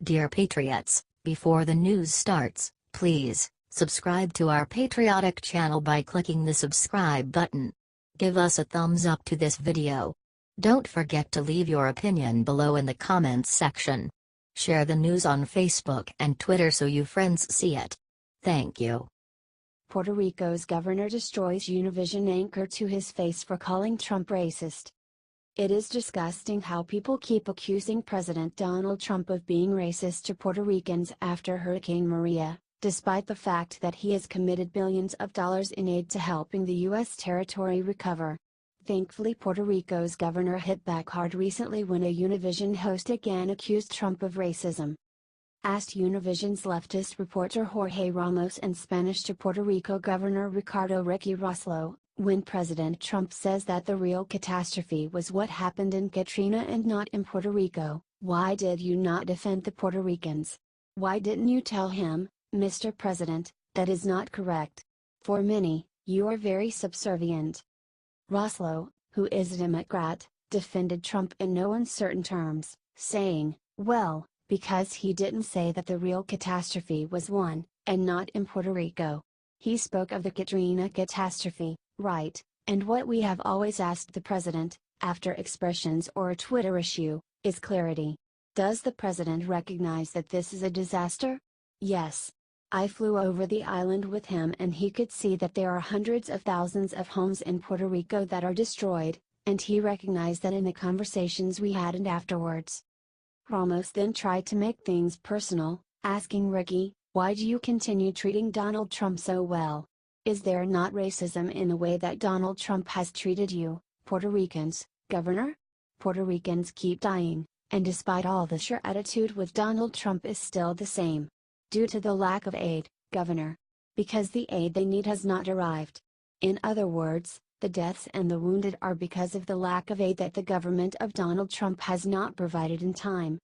Dear Patriots, before the news starts, please subscribe to our patriotic channel by clicking the subscribe button. Give us a thumbs up to this video. Don't forget to leave your opinion below in the comments section. Share the news on Facebook and Twitter so you friends see it. Thank you. Puerto Rico's governor destroys Univision anchor to his face for calling Trump racist. It is disgusting how people keep accusing President Donald Trump of being racist to Puerto Ricans after Hurricane Maria, despite the fact that he has committed billions of dollars in aid to helping the U.S. territory recover. Thankfully, Puerto Rico's governor hit back hard recently when a Univision host again accused Trump of racism. Asked Univision's leftist reporter Jorge Ramos in Spanish to Puerto Rico Governor Ricardo Rossello, when President Trump says that the real catastrophe was what happened in Katrina and not in Puerto Rico, why did you not defend the Puerto Ricans? Why didn't you tell him, Mr. President, that is not correct? For many, you are very subservient. Rossello, who is a Democrat, defended Trump in no uncertain terms, saying, well, because he didn't say that the real catastrophe was one, and not in Puerto Rico. He spoke of the Katrina catastrophe, right, and what we have always asked the president, after expressions or a Twitter issue, is clarity. Does the president recognize that this is a disaster? Yes. I flew over the island with him and he could see that there are hundreds of thousands of homes in Puerto Rico that are destroyed, and he recognized that in the conversations we had and afterwards. Ramos then tried to make things personal, asking Ricky, why do you continue treating Donald Trump so well? Is there not racism in the way that Donald Trump has treated you, Puerto Ricans, Governor? Puerto Ricans keep dying, and despite all this your attitude with Donald Trump is still the same. Due to the lack of aid, Governor. Because the aid they need has not arrived. In other words, the deaths and the wounded are because of the lack of aid that the government of Donald Trump has not provided in time.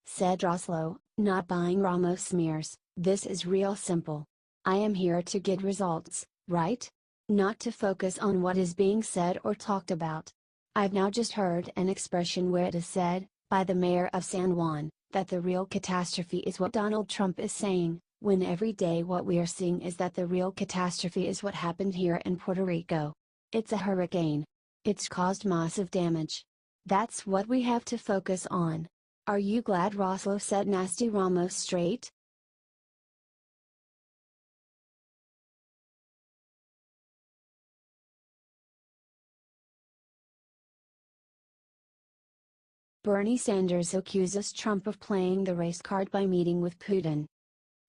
Said Rossello, not buying Ramos smears, this is real simple. I am here to get results, right? Not to focus on what is being said or talked about. I've now just heard an expression where it is said, by the mayor of San Juan, that the real catastrophe is what Donald Trump is saying, when every day what we are seeing is that the real catastrophe is what happened here in Puerto Rico. It's a hurricane. It's caused massive damage. That's what we have to focus on. Are you glad Rossello set nasty Ramos straight? Bernie Sanders accuses Trump of playing the race card by meeting with Putin.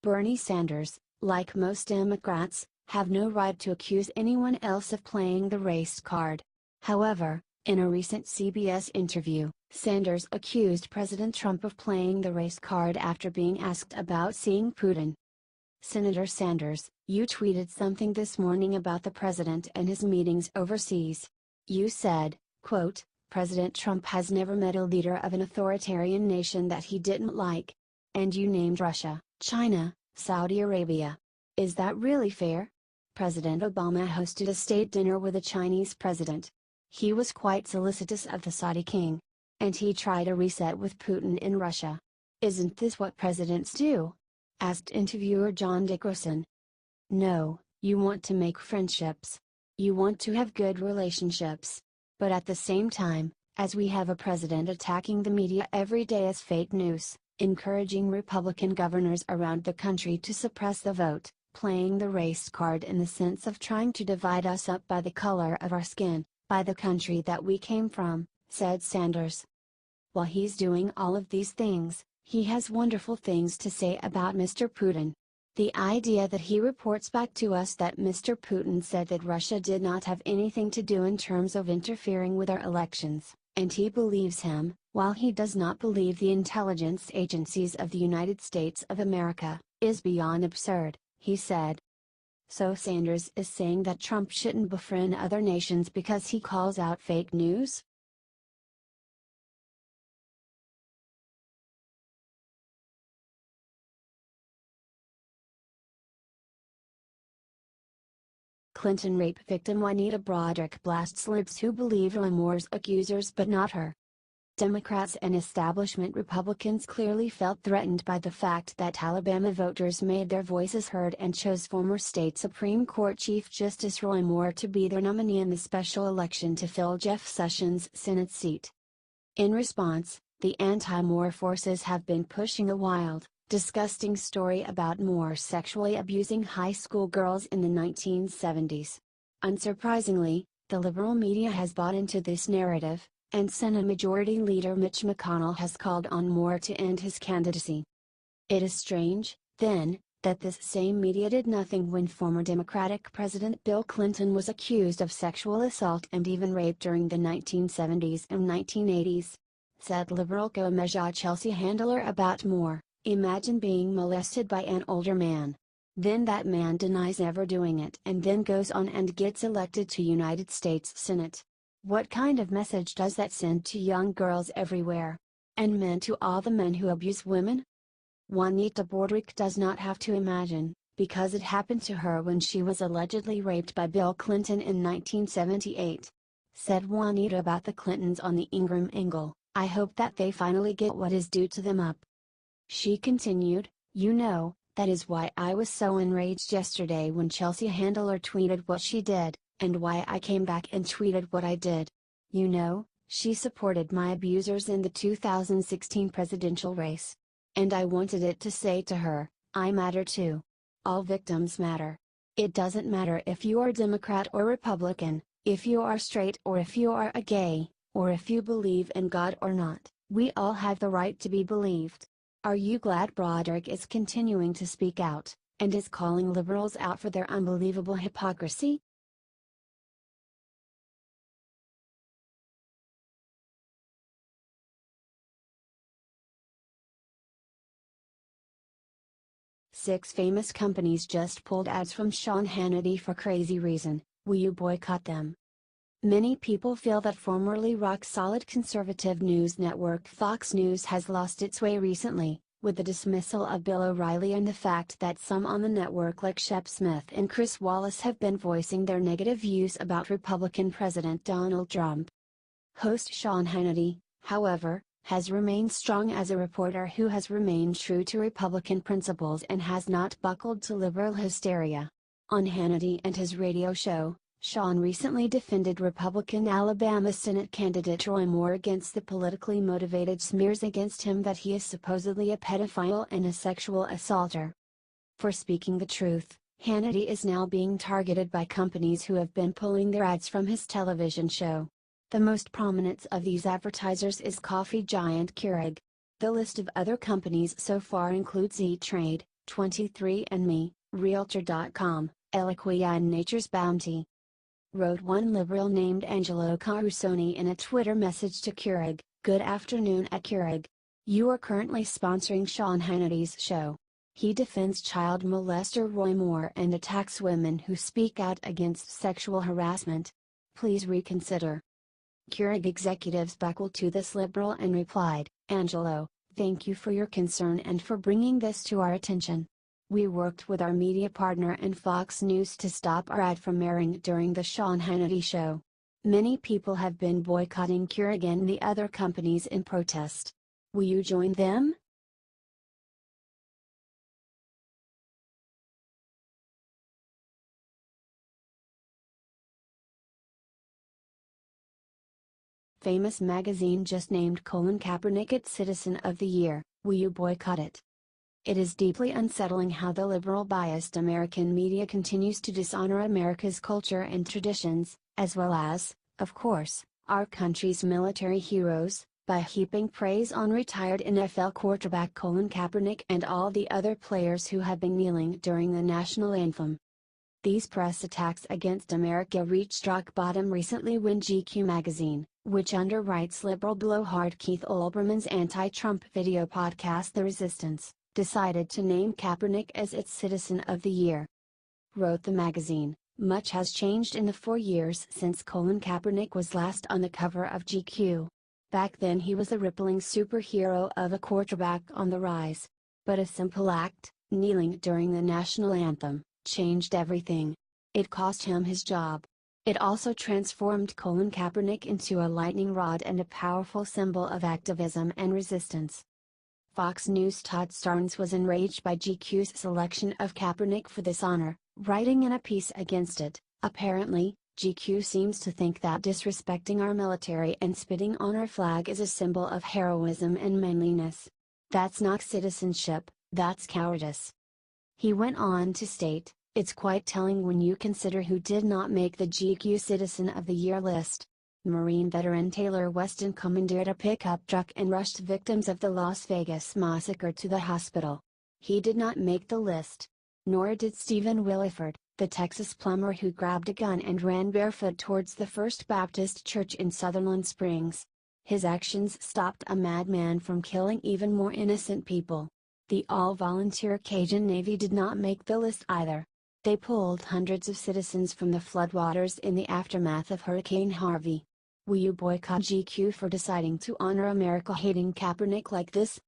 Bernie Sanders, like most Democrats, have no right to accuse anyone else of playing the race card. However, in a recent CBS interview, Sanders accused President Trump of playing the race card after being asked about seeing Putin. Senator Sanders, you tweeted something this morning about the president and his meetings overseas. You said, quote, President Trump has never met a leader of an authoritarian nation that he didn't like. And you named Russia, China, Saudi Arabia. Is that really fair? President Obama hosted a state dinner with a Chinese president. He was quite solicitous of the Saudi king. And he tried a reset with Putin in Russia. Isn't this what presidents do? Asked interviewer John Dickerson. No, you want to make friendships. You want to have good relationships. But at the same time, as we have a president attacking the media every day as fake news, encouraging Republican governors around the country to suppress the vote, playing the race card in the sense of trying to divide us up by the color of our skin, by the country that we came from, said Sanders. While he's doing all of these things, he has wonderful things to say about Mr. Putin. The idea that he reports back to us that Mr. Putin said that Russia did not have anything to do in terms of interfering with our elections, and he believes him, while he does not believe the intelligence agencies of the United States of America, is beyond absurd, he said. So Sanders is saying that Trump shouldn't befriend other nations because he calls out fake news? Clinton rape victim Juanita Broderick blasts libs who believe Moore's accusers but not her. Democrats and establishment Republicans clearly felt threatened by the fact that Alabama voters made their voices heard and chose former state Supreme Court Chief Justice Roy Moore to be their nominee in the special election to fill Jeff Sessions' Senate seat. In response, the anti-Moore forces have been pushing a wild, disgusting story about Moore sexually abusing high school girls in the 1970s. Unsurprisingly, the liberal media has bought into this narrative, and Senate Majority Leader Mitch McConnell has called on Moore to end his candidacy. It is strange, then, that this same media did nothing when former Democratic President Bill Clinton was accused of sexual assault and even rape during the 1970s and 1980s. Said liberal co-measure Chelsea Handler about Moore, "Imagine being molested by an older man. Then that man denies ever doing it and then goes on and gets elected to United States Senate. What kind of message does that send to young girls everywhere? And men, to all the men who abuse women?" Juanita Broderick does not have to imagine, because it happened to her when she was allegedly raped by Bill Clinton in 1978. Said Juanita about the Clintons on the Ingram angle, "I hope that they finally get what is due to them up." She continued, "You know, that is why I was so enraged yesterday when Chelsea Handler tweeted what she did, and why I came back and tweeted what I did. You know, she supported my abusers in the 2016 presidential race. And I wanted it to say to her, I matter too. All victims matter. It doesn't matter if you are Democrat or Republican, if you are straight or if you are a gay, or if you believe in God or not, we all have the right to be believed. Are you glad Broderick is continuing to speak out, and is calling liberals out for their unbelievable hypocrisy?" Six famous companies just pulled ads from Sean Hannity for crazy reason. Will you boycott them? Many people feel that formerly rock-solid conservative news network Fox News has lost its way recently, with the dismissal of Bill O'Reilly and the fact that some on the network like Shep Smith and Chris Wallace have been voicing their negative views about Republican President Donald Trump. Host Sean Hannity, however, has remained strong as a reporter who has remained true to Republican principles and has not buckled to liberal hysteria. On Hannity and his radio show, Sean recently defended Republican Alabama Senate candidate Roy Moore against the politically motivated smears against him that he is supposedly a pedophile and a sexual assaulter. For speaking the truth, Hannity is now being targeted by companies who have been pulling their ads from his television show. The most prominent of these advertisers is coffee giant Keurig. The list of other companies so far includes E-Trade, 23andMe, Realtor.com, Eloquia and Nature's Bounty. Wrote one liberal named Angelo Carusoni in a Twitter message to Keurig, "Good afternoon at Keurig. You are currently sponsoring Sean Hannity's show. He defends child molester Roy Moore and attacks women who speak out against sexual harassment. Please reconsider." Keurig executives buckled to this liberal and replied, "Angelo, thank you for your concern and for bringing this to our attention. We worked with our media partner and Fox News to stop our ad from airing during the Sean Hannity show. Many people have been boycotting Keurig and the other companies in protest. Will you join them?" Famous magazine just named Colin Kaepernick its Citizen of the Year. Will you boycott it? It is deeply unsettling how the liberal biased American media continues to dishonor America's culture and traditions, as well as, of course, our country's military heroes, by heaping praise on retired NFL quarterback Colin Kaepernick and all the other players who have been kneeling during the national anthem. These press attacks against America reached rock bottom recently when GQ magazine, which underwrites liberal blowhard Keith Olbermann's anti-Trump video podcast The Resistance, decided to name Kaepernick as its Citizen of the Year. Wrote the magazine, "Much has changed in the 4 years since Colin Kaepernick was last on the cover of GQ. Back then he was a rippling superhero of a quarterback on the rise. But a simple act, kneeling during the national anthem, changed everything. It cost him his job. It also transformed Colin Kaepernick into a lightning rod and a powerful symbol of activism and resistance. Fox News' Todd Starnes was enraged by GQ's selection of Kaepernick for this honor, writing in a piece against it. Apparently, GQ seems to think that disrespecting our military and spitting on our flag is a symbol of heroism and manliness. That's not citizenship, that's cowardice. He went on to state, "It's quite telling when you consider who did not make the GQ Citizen of the Year list." Marine veteran Taylor Weston commandeered a pickup truck and rushed victims of the Las Vegas massacre to the hospital. He did not make the list. Nor did Stephen Williford, the Texas plumber who grabbed a gun and ran barefoot towards the First Baptist Church in Sutherland Springs. His actions stopped a madman from killing even more innocent people. The all-volunteer Cajun Navy did not make the list either. They pulled hundreds of citizens from the floodwaters in the aftermath of Hurricane Harvey. Will you boycott GQ for deciding to honor America-hating Kaepernick like this?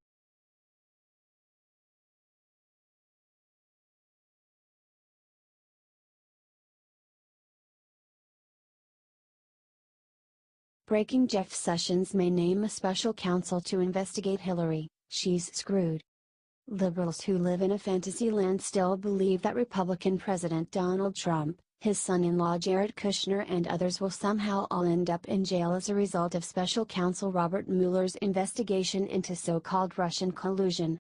Breaking: Jeff Sessions may name a special counsel to investigate Hillary, she's screwed. Liberals who live in a fantasy land still believe that Republican President Donald Trump, his son-in-law Jared Kushner and others will somehow all end up in jail as a result of special counsel Robert Mueller's investigation into so-called Russian collusion.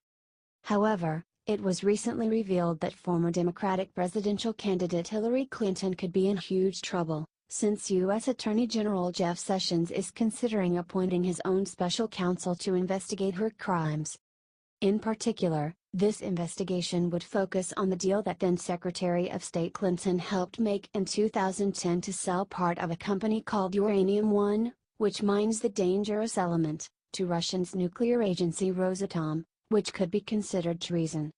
However, it was recently revealed that former Democratic presidential candidate Hillary Clinton could be in huge trouble, since U.S. Attorney General Jeff Sessions is considering appointing his own special counsel to investigate her crimes. In particular, this investigation would focus on the deal that then Secretary of State Clinton helped make in 2010 to sell part of a company called Uranium One, which mines the dangerous element, to Russia's nuclear agency Rosatom, which could be considered treason.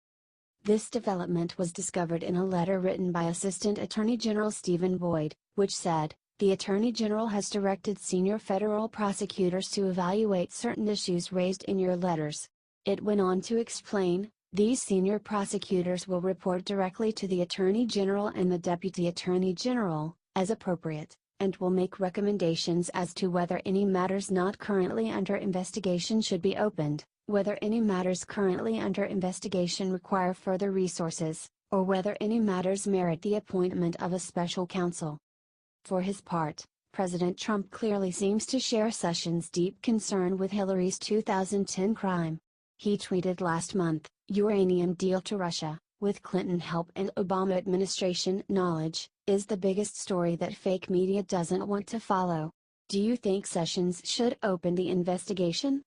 This development was discovered in a letter written by Assistant Attorney General Stephen Boyd, which said, "The Attorney General has directed senior federal prosecutors to evaluate certain issues raised in your letters." It went on to explain, "These senior prosecutors will report directly to the Attorney General and the Deputy Attorney General, as appropriate, and will make recommendations as to whether any matters not currently under investigation should be opened, whether any matters currently under investigation require further resources, or whether any matters merit the appointment of a special counsel." For his part, President Trump clearly seems to share Sessions' deep concern with Hillary's 2010 crime. He tweeted last month, "Uranium deal to Russia, with Clinton help and Obama administration knowledge, is the biggest story that fake media doesn't want to follow. Do you think Sessions should open the investigation?"